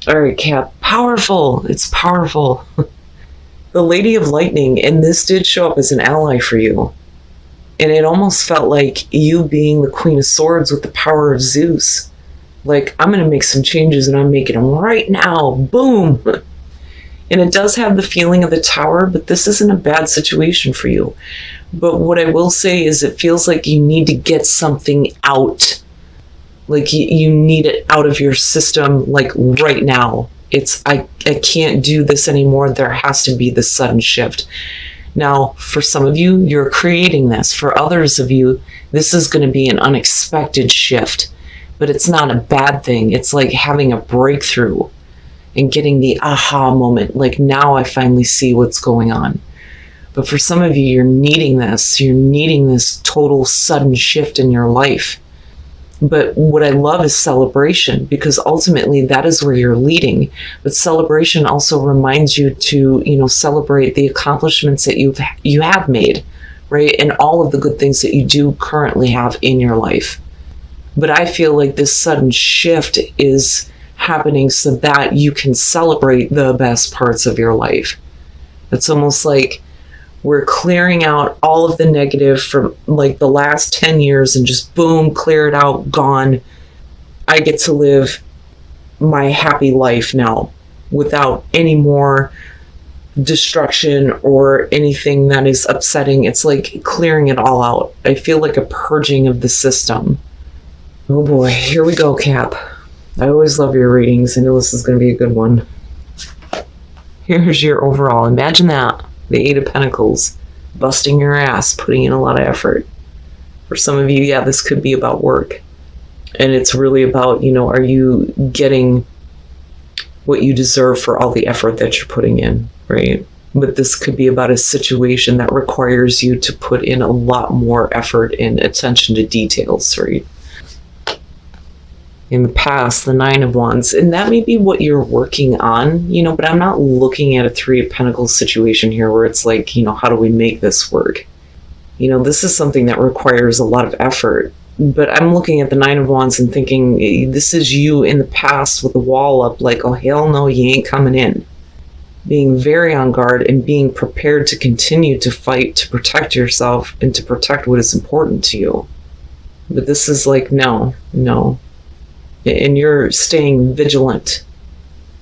All right, Cap. Powerful. It's powerful. The Lady of Lightning, and this did show up as an ally for you. And it almost felt like you being the Queen of Swords with the power of Zeus. Like, I'm going to make some changes and I'm making them right now. Boom. And it does have the feeling of the Tower, but this isn't a bad situation for you. But what I will say is it feels like you need to get something out. Like you need it out of your system, like right now. I can't do this anymore. There has to be this sudden shift. Now, for some of you, you're creating this. For others of you, this is going to be an unexpected shift. But it's not a bad thing. It's like having a breakthrough and getting the aha moment. Like, now I finally see what's going on. But for some of you, you're needing this. You're needing this total sudden shift in your life. But what I love is celebration, because ultimately that is where you're leading. But celebration also reminds you to, celebrate the accomplishments that you have made, right? And all of the good things that you do currently have in your life. But I feel like this sudden shift is happening so that you can celebrate the best parts of your life. It's almost like we're clearing out all of the negative from like the last 10 years and just boom, clear it out, gone. I get to live my happy life now without any more destruction or anything that is upsetting. It's like clearing it all out. I feel like a purging of the system. Oh boy, here we go, Cap. I always love your readings. I know this is going to be a good one. Here's your overall. Imagine that. The Eight of Pentacles. Busting your ass, putting in a lot of effort. For some of you, yeah, this could be about work. And it's really about, are you getting what you deserve for all the effort that you're putting in, right? But this could be about a situation that requires you to put in a lot more effort and attention to details, right? In the past, the Nine of Wands, and that may be what you're working on, but I'm not looking at a Three of Pentacles situation here where it's like, how do we make this work? This is something that requires a lot of effort, but I'm looking at the Nine of Wands and thinking, this is you in the past with the wall up, like, oh, hell no, you ain't coming in. Being very on guard and being prepared to continue to fight to protect yourself and to protect what is important to you. But this is like, no. And you're staying vigilant.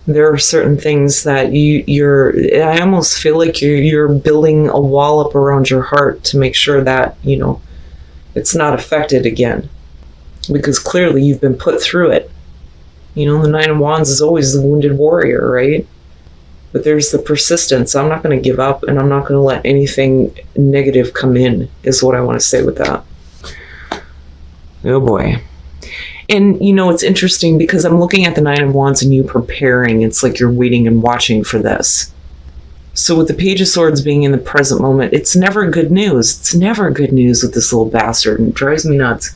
There are certain things that I almost feel like you're building a wall up around your heart to make sure that, it's not affected again. Because clearly you've been put through it. The Nine of Wands is always the wounded warrior, right? But there's the persistence. I'm not going to give up, and I'm not going to let anything negative come in, is what I want to say with that. Oh boy. And, it's interesting because I'm looking at the Nine of Wands and you preparing. It's like you're waiting and watching for this. So with the Page of Swords being in the present moment, it's never good news. It's never good news with this little bastard, and it drives me nuts.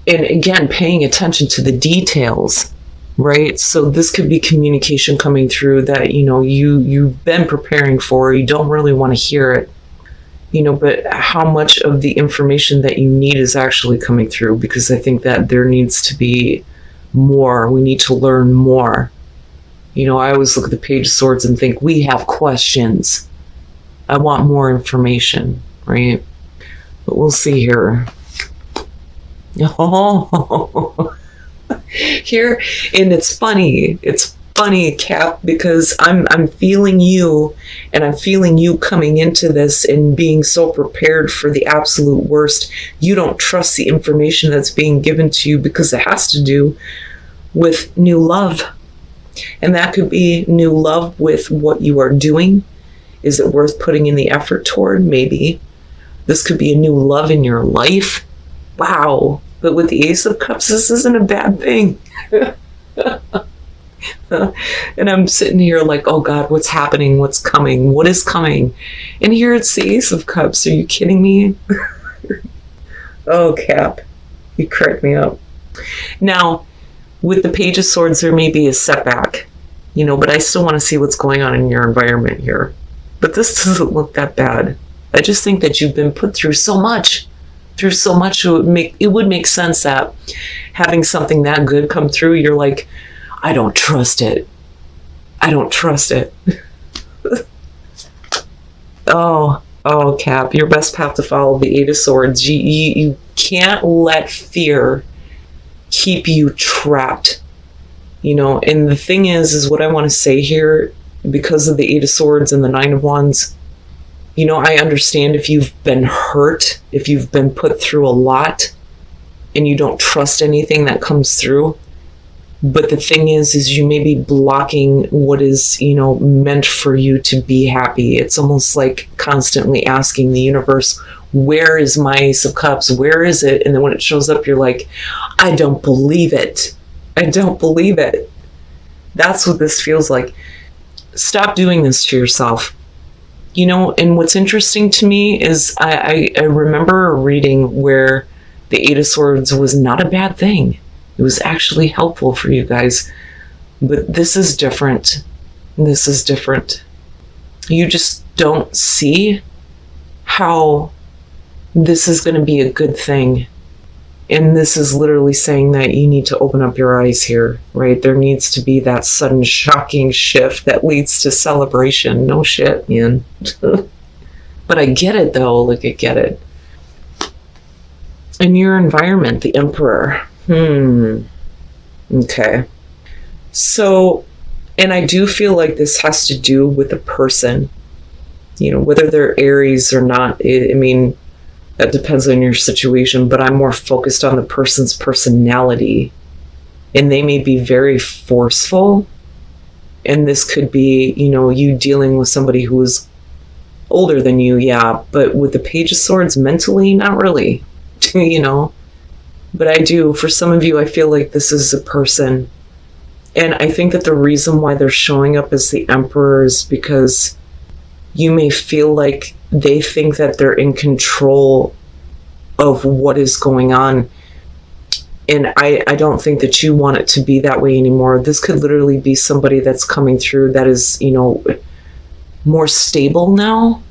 And again, paying attention to the details, right? So this could be communication coming through that, you've been preparing for. You don't really want to hear it. But how much of the information that you need is actually coming through, because I think that there needs to be more. We need to learn more. I always look at the Page of Swords and think, we have questions. I want more information, right? But we'll see here. Oh, here, and it's funny. It's funny, Cap, because I'm feeling you, and I'm feeling you coming into this and being so prepared for the absolute worst. You don't trust the information that's being given to you because it has to do with new love. And that could be new love with what you are doing. Is it worth putting in the effort toward? Maybe. This could be a new love in your life. Wow. But with the Ace of Cups, this isn't a bad thing. And I'm sitting here like, oh God, what's happening? What's coming? What is coming? And here it's the Ace of Cups. Are you kidding me? Oh, Cap, you crack me up. Now, with the Page of Swords, there may be a setback, but I still want to see what's going on in your environment here. But this doesn't look that bad. I just think that you've been put through so much. It would make sense that having something that good come through, you're like, I don't trust it. I don't trust it. Oh, Cap, your best path to follow, the Eight of Swords. You can't let fear keep you trapped. And the thing is what I want to say here, because of the Eight of Swords and the Nine of Wands, I understand if you've been hurt, if you've been put through a lot, and you don't trust anything that comes through. But the thing is you may be blocking what is, meant for you to be happy. It's almost like constantly asking the universe, where is my Ace of Cups? Where is it? And then when it shows up, you're like, I don't believe it. I don't believe it. That's what this feels like. Stop doing this to yourself. And what's interesting to me is I remember a reading where the Eight of Swords was not a bad thing. It was actually helpful for you guys. But this is different. This is different. You just don't see how this is going to be a good thing. And this is literally saying that you need to open up your eyes here, right? There needs to be that sudden shocking shift that leads to celebration. No shit, man. But I get it, though. Like, I get it. In your environment, the Emperor. Okay. So, and I do feel like this has to do with the person, whether they're Aries or not. I mean, that depends on your situation, but I'm more focused on the person's personality. And they may be very forceful. And this could be, you dealing with somebody who is older than you, yeah. But with the Page of Swords, mentally, not really, But I do, for some of you, I feel like this is a person. And I think that the reason why they're showing up as the Emperor is because you may feel like they think that they're in control of what is going on. And I don't think that you want it to be that way anymore. This could literally be somebody that's coming through that is, more stable now.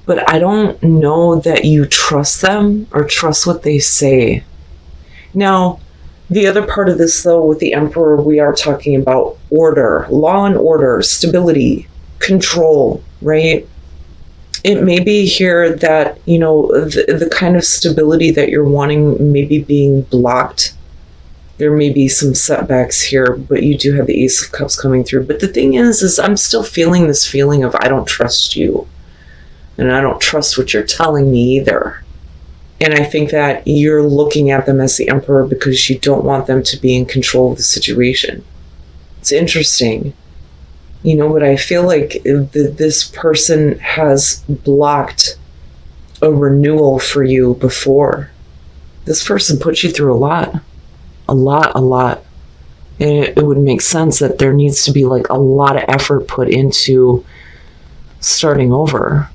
But I don't know that you trust them or trust what they say. Now, the other part of this, though, with the Emperor, we are talking about order, law and order, stability, control, right? It may be here that, the kind of stability that you're wanting may be being blocked. There may be some setbacks here, but you do have the Ace of Cups coming through. But the thing is I'm still feeling this feeling of I don't trust you. And I don't trust what you're telling me either. And I think that you're looking at them as the Emperor because you don't want them to be in control of the situation. It's interesting. But I feel like this person has blocked a renewal for you before. This person put you through a lot. A lot. And it would make sense that there needs to be like a lot of effort put into starting over.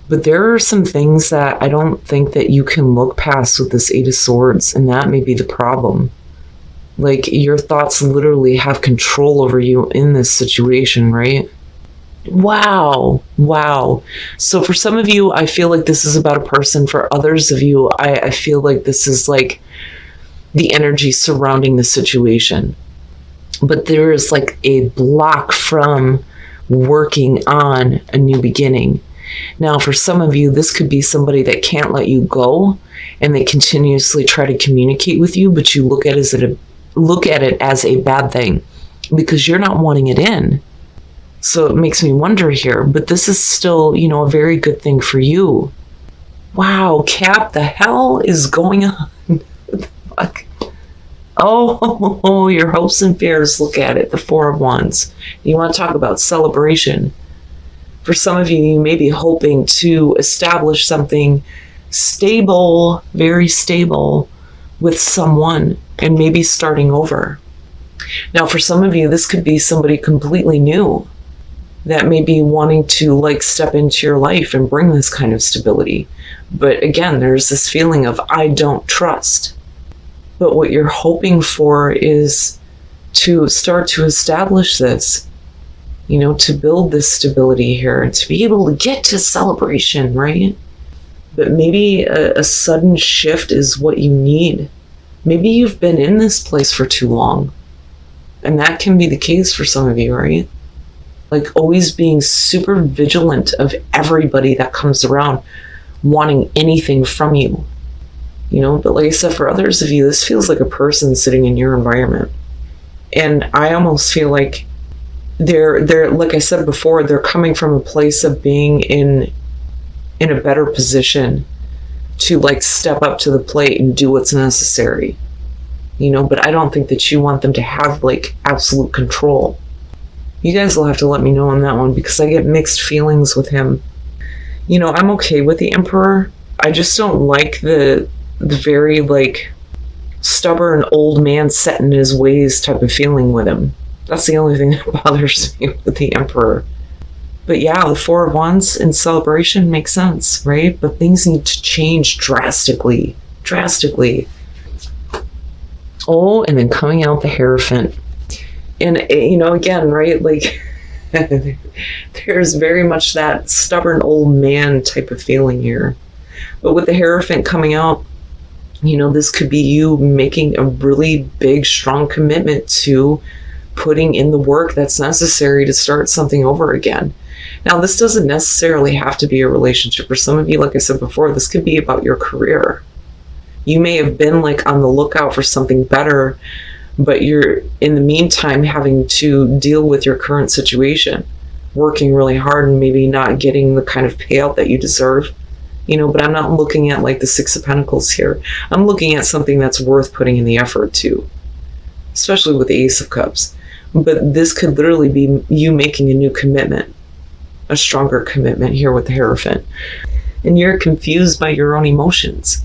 But there are some things that I don't think that you can look past with this Eight of Swords, and that may be the problem. Like, your thoughts literally have control over you in this situation, right? Wow. So for some of you, I feel like this is about a person. For others of you, I feel like this is like the energy surrounding the situation. But there is like a block from working on a new beginning. Now, for some of you, this could be somebody that can't let you go, and they continuously try to communicate with you, but you look at it as a bad thing because you're not wanting it in. So it makes me wonder here, but this is still, a very good thing for you. Wow, Cap, the hell is going on? What the fuck? Oh, your hopes and fears, look at it, the Four of Wands. You want to talk about celebration. For some of you, you may be hoping to establish something stable, very stable, with someone, and maybe starting over. Now, for some of you, this could be somebody completely new that may be wanting to step into your life and bring this kind of stability. But again, there's this feeling of I don't trust. But what you're hoping for is to start to establish this, to build this stability here and to be able to get to celebration, right? But maybe a sudden shift is what you need. Maybe you've been in this place for too long. And that can be the case for some of you, right? Like always being super vigilant of everybody that comes around, wanting anything from you. You know, but like I said, for others of you, this feels like a person sitting in your environment. And I almost feel like they're like I said before, they're coming from a place of being in a better position to like step up to the plate and do what's necessary. You know, but I don't think that you want them to have like absolute control. You guys will have to let me know on that one, because I get mixed feelings with him. You know, I'm okay with the Emperor. I just don't like the very like stubborn old man set in his ways type of feeling with him. That's the only thing that bothers me with the Emperor. But yeah, the Four of Wands in celebration makes sense, right? But things need to change drastically. Oh, and then coming out the Hierophant. And, you know, again, right, like, there's very much that stubborn old man type of feeling here. But with the Hierophant coming out, you know, this could be you making a really big, strong commitment to putting in the work that's necessary to start something over again. Now, this doesn't necessarily have to be a relationship. For some of you, like I said before, this could be about your career. You may have been like on the lookout for something better, but you're in the meantime having to deal with your current situation, working really hard and maybe not getting the kind of payout that you deserve. You know, but I'm not looking at like the Six of Pentacles here. I'm looking at something that's worth putting in the effort to, especially with the Ace of Cups. But this could literally be you making a new commitment, a stronger commitment here with the Hierophant. And you're confused by your own emotions.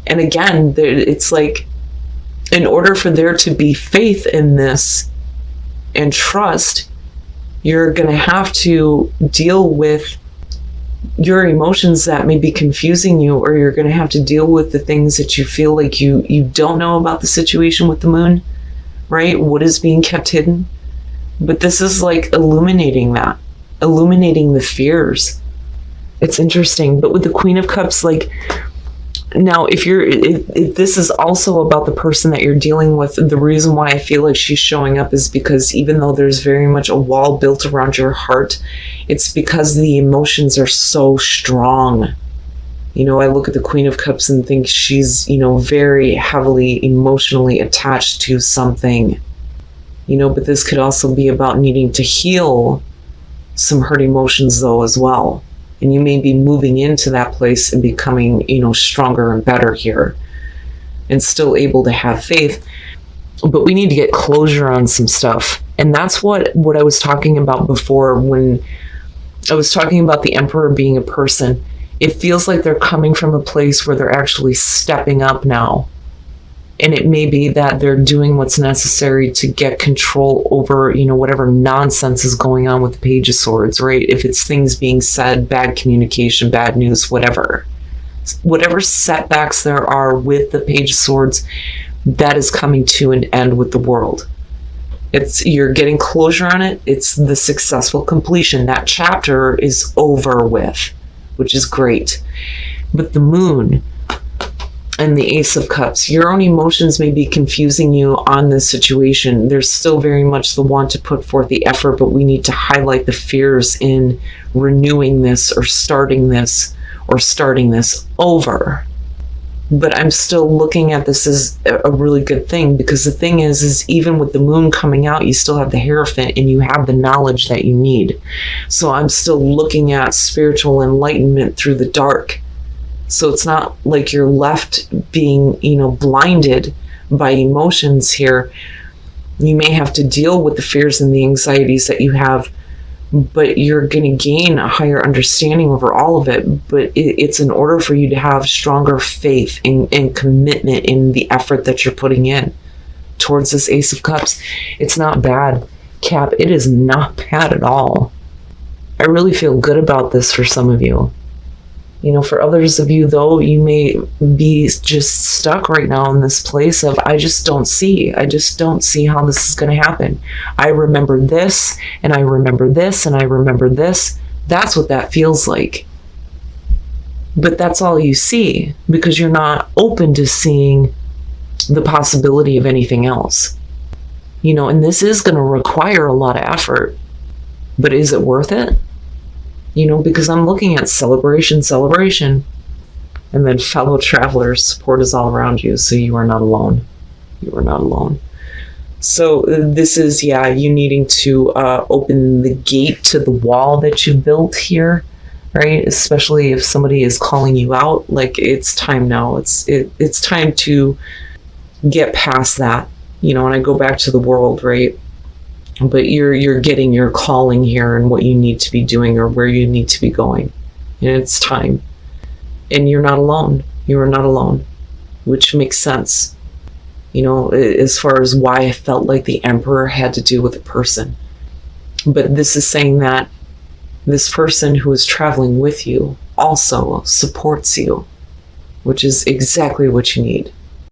And again, it's like, in order for there to be faith in this and trust, you're going to have to deal with your emotions that may be confusing you, or you're going to have to deal with the things that you feel like you don't know about the situation with the Moon, right? What is being kept hidden? But this is like illuminating that, illuminating the fears. It's interesting. But with the Queen of Cups, like, now, if this is also about the person that you're dealing with, the reason why I feel like she's showing up is because even though there's very much a wall built around your heart, it's because the emotions are so strong. You know, I look at the Queen of Cups and think she's, you know, very heavily emotionally attached to something. You know, but this could also be about needing to heal some hurt emotions though as well. And you may be moving into that place and becoming, you know, stronger and better here and still able to have faith. But we need to get closure on some stuff. And that's what I was talking about before when I was talking about the Emperor being a person. It feels like they're coming from a place where they're actually stepping up now. And it may be that they're doing what's necessary to get control over, you know, whatever nonsense is going on with the Page of Swords, right? If it's things being said, bad communication, bad news, whatever. Whatever setbacks there are with the Page of Swords, that is coming to an end with the world. You're getting closure on it. It's the successful completion. That chapter is over with, which is great. But the Moon and the Ace of Cups, your own emotions may be confusing you on this situation. There's still very much the want to put forth the effort, but we need to highlight the fears in renewing this or starting this over. But I'm still looking at this as a really good thing, because the thing is even with the Moon coming out, you still have the Hierophant and you have the knowledge that you need. So I'm still looking at spiritual enlightenment through the dark. So it's not like you're left being, you know, blinded by emotions here. You may have to deal with the fears and the anxieties that you have, but you're going to gain a higher understanding over all of it. But it's in order for you to have stronger faith and commitment in the effort that you're putting in towards this Ace of Cups. It's not bad, Cap. It is not bad at all. I really feel good about this for some of you. You know, for others of you, though, you may be just stuck right now in this place of, I just don't see how this is going to happen. I remember this, and I remember this, and I remember this. That's what that feels like. But that's all you see, because you're not open to seeing the possibility of anything else. You know, and this is going to require a lot of effort, but is it worth it? You know, because I'm looking at celebration, and then fellow travelers, support is all around you, so you are not alone. You are not alone. So this is, yeah, you needing to open the gate to the wall that you built here, right? Especially if somebody is calling you out, like it's time now. It's time to get past that, you know. And I go back to the world, right? But you're getting your calling here and what you need to be doing or where you need to be going, and it's time. And you're not alone. You are not alone, which makes sense. You know, as far as why I felt like the Emperor had to do with a person. But this is saying that this person who is traveling with you also supports you, which is exactly what you need.